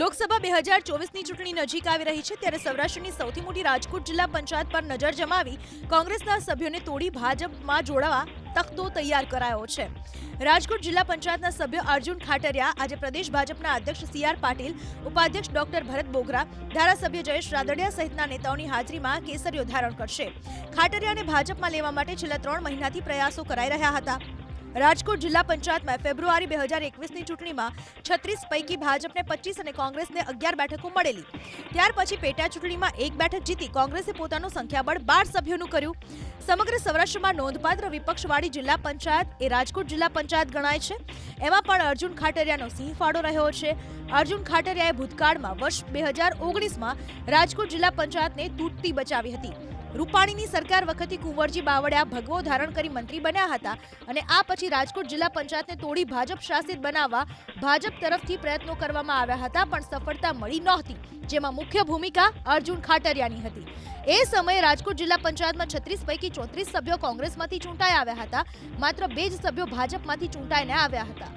લોકસભા 2024ની ચૂંટણી નજીક આવી રહી છે ત્યારે સૌરાષ્ટ્રની સૌથી મોટી રાજકોટ જિલ્લા પંચાયત પર નજર જમાવી કોંગ્રેસના સભ્યોને તોડી ભાજપમાં જોડાવા તખ્તો તૈયાર કરાયો છે। રાજકોટ જિલ્લા પંચાયતના સભ્ય અર્જુન ખાટરિયા આજે પ્રદેશ ભાજપના અધ્યક્ષ CR પાટીલ, ઉપાધ્યક્ષ ડોક્ટર ભરત બોગરા, ધારાસભ્ય જયેશ રાદડિયા સહિતના નેતાઓની હાજરીમાં કેસરીઓ ધારણ કરશે। ખાટરિયાને ભાજપમાં લેવા માટે છેલ્લા 3 મહિનાથી પ્રયાસો કરાઈ રહ્યા હતા। રાજકોટ જિલ્લા પંચાયતમાં ફેબ્રુઆરી 2021ની ચૂંટણીમાં 36 પૈકી ભાજપને 25 અને કોંગ્રેસને 11 બેઠકો મળેલી। ત્યાર પછી પેટા ચૂંટણીમાં 1 બેઠક જીતી કોંગ્રેસે પોતાનું સંખ્યાબળ 12 સભ્યોનું કર્યું। સમગ્ર સૌરાષ્ટ્રમાં નોંધપાત્ર વિપક્ષવાળી જિલ્લા પંચાયત એ રાજકોટ જિલ્લા પંચાયત ગણાય છે। એમાં પણ અર્જુન ખાટરિયાનો સિંહ ફાળો રહ્યો છે। અર્જુન ખાટરિયાએ ભૂતકાળમાં વર્ષ 2019માં રાજકોટ જિલ્લા પંચાયતને તૂટતી બચાવી હતી। રૂપાણીની સરકાર વખતે કુંવરજી બાવળિયા ભગવો ધારણ કરી મંત્રી બન્યા હતા અને આ પછી રાજકોટ જિલ્લા પંચાયતને તોડી ભાજપ શાસિત બનાવવા ભાજપ તરફથી પ્રયત્નો કરવામાં આવ્યા હતા પણ સફળતા મળી નહોતી, જેમાં મુખ્ય ભૂમિકા અર્જુન ખાટરિયાની હતી। એ સમયે રાજકોટ જિલ્લા પંચાયતમાં 36 પૈકી 34 સભ્યો કોંગ્રેસમાંથી ચૂંટાઈ આવ્યા હતા, માત્ર 2 જ સભ્યો ભાજપમાંથી ચૂંટાઈને આવ્યા હતા।